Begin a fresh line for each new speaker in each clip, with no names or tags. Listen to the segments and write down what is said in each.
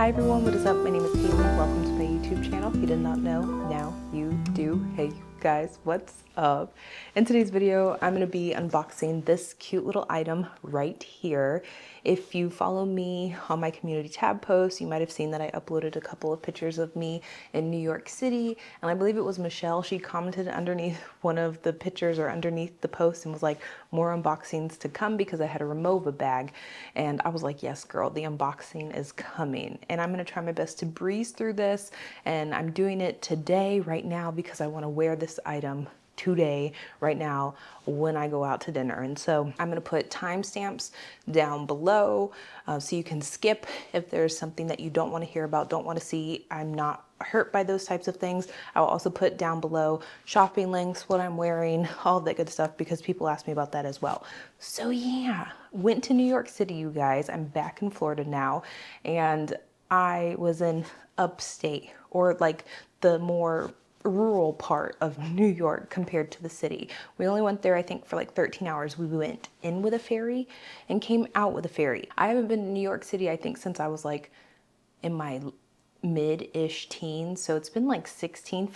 Hi everyone, what is up? My name is Hayley. Welcome to my YouTube channel. If you did not know, now you do. Hey guys, what's up? In today's video, I'm going to be unboxing this cute little item right here. If you follow me on my community tab post, you might have seen that I uploaded a couple of pictures of me in New York City, and I believe it was Michelle. She commented underneath one of the pictures or underneath the post and was like, more unboxings to come, because I had a Rimowa bag. And I was like, yes girl, the unboxing is coming. And I'm going to try my best to breeze through this, and I'm doing it today right now because I want to wear this item today, right now, when I go out to dinner. And so I'm going to put timestamps down below so you can skip if there's something that you don't want to hear about, don't want to see. I'm not hurt by those types of things. I will also put down below shopping links, what I'm wearing, all that good stuff, because people ask me about that as well. So yeah, went to New York City, you guys. I'm back in Florida now, and I was in upstate, or like the more rural part of New York compared to the city. We only went there, I think, for like 13 hours. We went in with a ferry and came out with a ferry. I haven't been to New York City, I think, since I was like in my mid-ish teens. So it's been like 15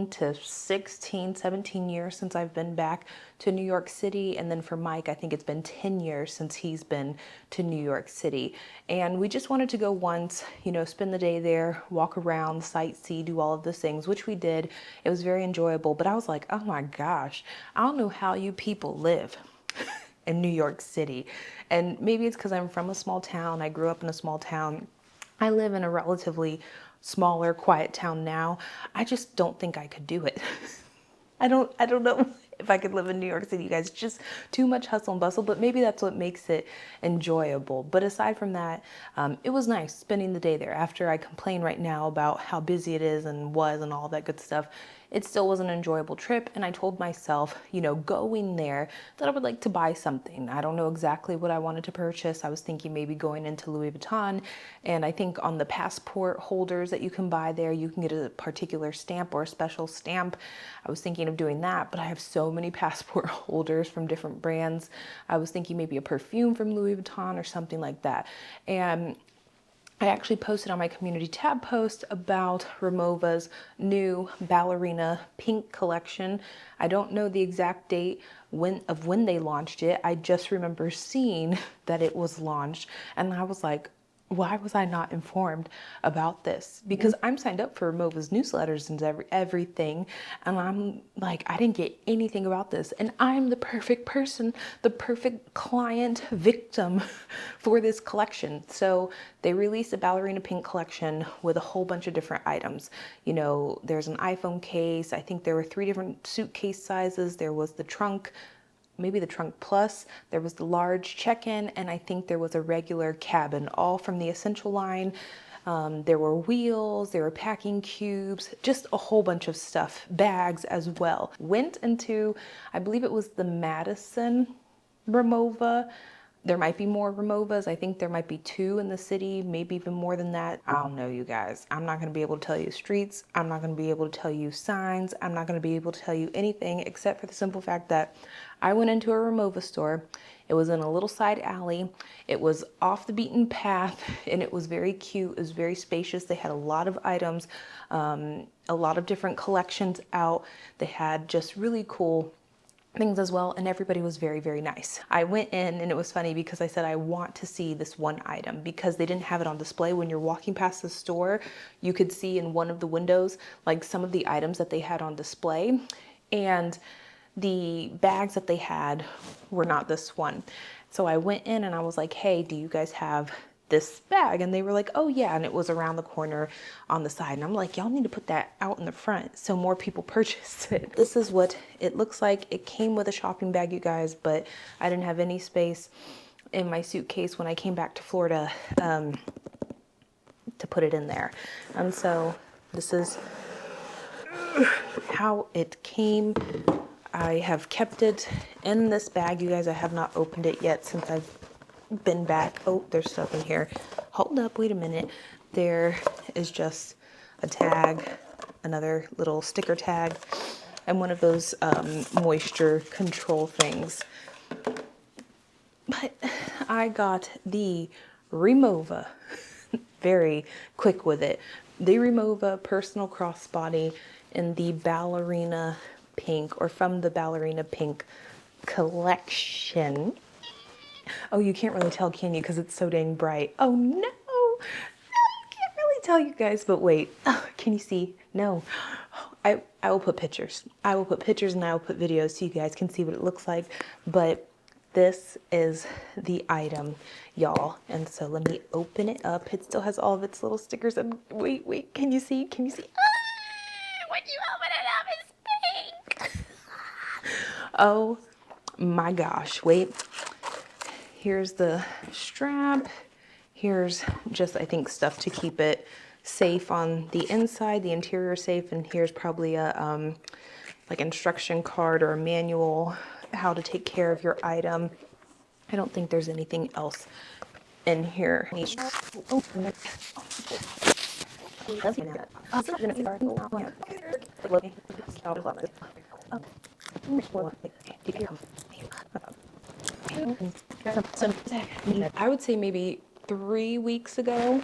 to 16, 17 years since I've been back to New York City. And then for Mike, I think it's been 10 years since he's been to New York City. And we just wanted to go once, you know, spend the day there, walk around, sightsee, do all of those things, which we did. It was very enjoyable. But I was like, oh my gosh, I don't know how you people live in New York City. And maybe it's because I'm from a small town. I grew up in a small town. I live in a relatively smaller, quiet town now. I just don't think I could do it. I don't know if I could live in New York City, you guys. It's just too much hustle and bustle, but maybe that's what makes it enjoyable. But aside from that, it was nice spending the day there. After I complain right now about how busy it is and was and all that good stuff, it still was an enjoyable trip. And I told myself, you know, going there, that I would like to buy something. I don't know exactly what I wanted to purchase. I was thinking maybe going into Louis Vuitton. And I think on the passport holders that you can buy there, you can get a particular stamp or a special stamp. I was thinking of doing that, but I have so many passport holders from different brands. I was thinking maybe a perfume from Louis Vuitton or something like that. And I actually posted on my community tab post about Rimowa's new Ballerina pink collection. I don't know the exact date when they launched it. I just remember seeing that it was launched, and I was like, why was I not informed about this? Because I'm signed up for Rimowa's newsletters and everything, and I'm like, I didn't get anything about this. And I'm the perfect person, the perfect client victim for this collection. So they released a Ballerina pink collection with a whole bunch of different items. You know, there's an iPhone case. I think there were 3 different suitcase sizes. There was the trunk, maybe the trunk plus, there was the large check-in, and I think there was a regular cabin, all from the Essential line. There were wheels, there were packing cubes, just a whole bunch of stuff, bags as well. Went into, I believe it was the Madison Rimowa. There might be more Rimowas. I think there might be 2 in the city, maybe even more than that. I don't know, you guys. I'm not going to be able to tell you streets. I'm not going to be able to tell you signs. I'm not going to be able to tell you anything except for the simple fact that I went into a Rimowa store. It was in a little side alley. It was off the beaten path, and it was very cute. It was very spacious. They had a lot of items, a lot of different collections out. They had just really cool things as well, and everybody was very, very nice. I went in, and it was funny because I said I want to see this one item, because they didn't have it on display. When you're walking past the store, you could see in one of the windows like some of the items that they had on display, and the bags that they had were not this one. So I went in and I was like, hey, do you guys have this bag? And they were like, oh yeah. And it was around the corner on the side. And I'm like, y'all need to put that out in the front so more people purchase it. This is what it looks like. It came with a shopping bag, you guys, but I didn't have any space in my suitcase when I came back to Florida to put it in there. And so this is how it came. I have kept it in this bag, you guys. I have not opened it yet since I've been back. Oh, there's stuff in here. Hold up, wait a minute. There is just a tag, another little sticker tag, and one of those moisture control things. But I got the Rimowa very quick with it. The Rimowa personal crossbody in the Ballerina pink, or from the Ballerina pink collection. Oh, you can't really tell, can you? Because it's so dang bright. Oh no, I can't really tell you guys, but wait, oh, can you see? No. I will put pictures. I will put pictures and I will put videos so you guys can see what it looks like. But this is the item, y'all. And so let me open it up. It still has all of its little stickers. And wait, can you see? Can you see? Ah, when you open it up, it's pink. Oh my gosh, wait. Here's the strap. Here's just, I think, stuff to keep it safe on the inside, the interior safe, and here's probably a like instruction card or a manual how to take care of your item. I don't think there's anything else in here. I would say maybe 3 weeks ago,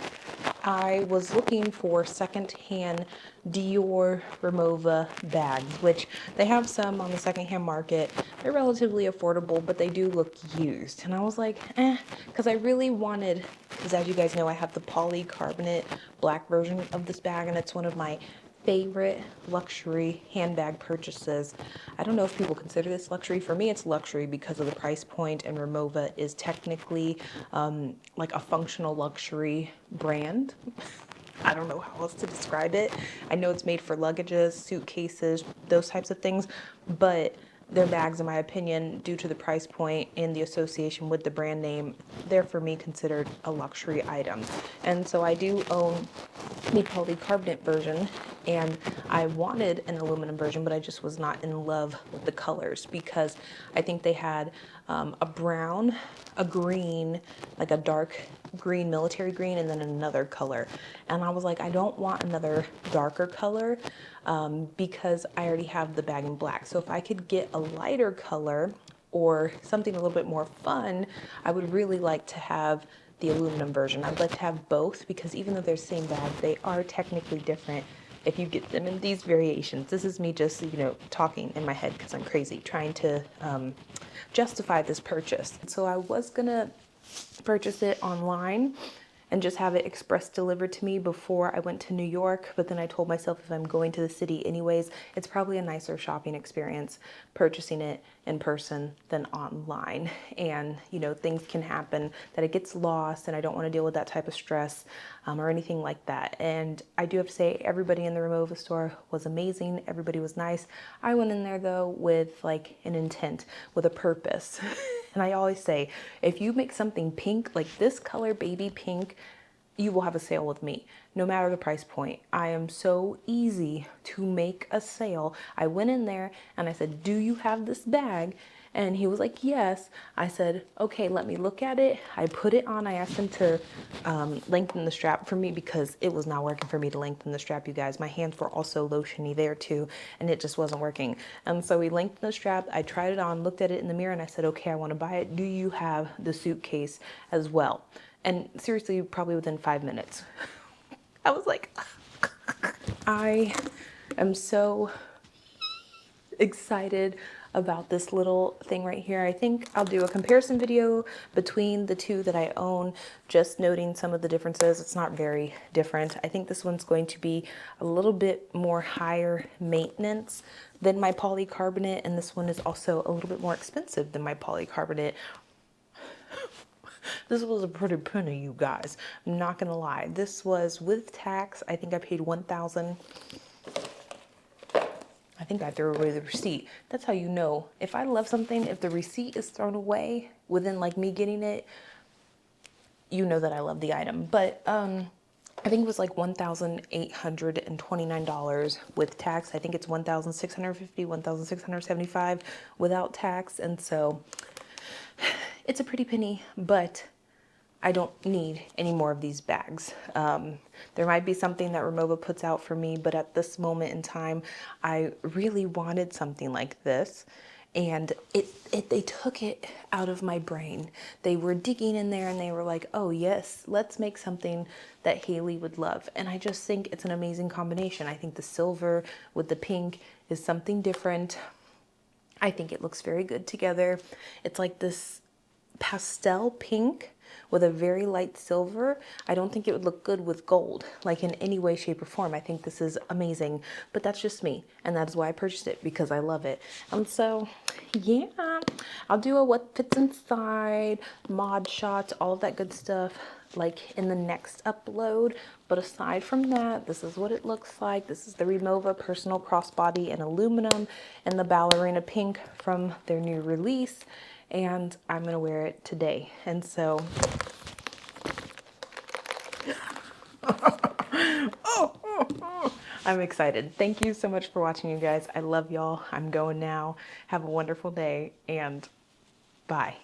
I was looking for secondhand Dior Rimowa bags, which they have some on the secondhand market. They're relatively affordable, but they do look used. And I was like, because I really wanted, because as you guys know, I have the polycarbonate black version of this bag, and it's one of my favorite luxury handbag purchases. I don't know if people consider this luxury. For me, it's luxury because of the price point, and Rimowa is technically like a functional luxury brand. I don't know how else to describe it. I know it's made for luggages, suitcases, those types of things, but their bags, in my opinion, due to the price point and the association with the brand name, they're for me considered a luxury item. And so I do own the polycarbonate version, and I wanted an aluminum version, but I just was not in love with the colors because I think they had a brown, a green, like a dark green, military green, and then another color. And I was like, I don't want another darker color because I already have the bag in black. So if I could get a lighter color or something a little bit more fun, I would really like to have the aluminum version. I'd like to have both because even though they're the same bag, they are technically different if you get them in these variations. This is me just, talking in my head because I'm crazy, trying to justify this purchase. So I was gonna purchase it online and just have it express delivered to me before I went to New York. But then I told myself if I'm going to the city anyways, it's probably a nicer shopping experience purchasing it in person than online. And, things can happen that it gets lost and I don't want to deal with that type of stress or anything like that. And I do have to say everybody in the Rimowa store was amazing. Everybody was nice. I went in there though with like an intent, with a purpose. And I always say, if you make something pink, like this color, baby pink, you will have a sale with me, no matter the price point. I am so easy to make a sale. I went in there and I said, do you have this bag? And he was like, yes. I said, okay, let me look at it. I put it on. I asked him to lengthen the strap for me because it was not working for me to lengthen the strap, you guys. My hands were also lotiony there too, and it just wasn't working. And so we lengthened the strap. I tried it on, looked at it in the mirror, and I said, okay, I want to buy it. Do you have the suitcase as well? And seriously, probably within 5 minutes, I was like, I am so excited about this little thing right here. I think I'll do a comparison video between the two that I own, just noting some of the differences. It's not very different. I think this one's going to be a little bit more higher maintenance than my polycarbonate, and this one is also a little bit more expensive than my polycarbonate. This was a pretty penny, you guys. I'm not gonna lie. This was with tax. I think I paid $1,000. I think I threw away the receipt. That's how you know. If I love something, if the receipt is thrown away within like me getting it, you know that I love the item. But I think it was like $1,829 with tax. I think it's $1,650, $1,675 without tax. And so it's a pretty penny, but I don't need any more of these bags. There might be something that Rimowa puts out for me, but at this moment in time, I really wanted something like this. and they took it out of my brain. They were digging in there and they were like, oh yes, let's make something that Hayley would love. And I just think it's an amazing combination. I think the silver with the pink is something different. I think it looks very good together. It's like this pastel pink with a very light silver. I don't think it would look good with gold, like in any way, shape, or form. I think this is amazing, but that's just me, and that's why I purchased it, because I love it. And so, yeah, I'll do a what fits inside, mod shots, all of that good stuff, like in the next upload. But aside from that, this is what it looks like. This is the Rimowa Personal Crossbody in aluminum and the Ballerina pink from their new release. And I'm gonna wear it today. And so, I'm excited. Thank you so much for watching, you guys. I love y'all. I'm going now. Have a wonderful day, and bye.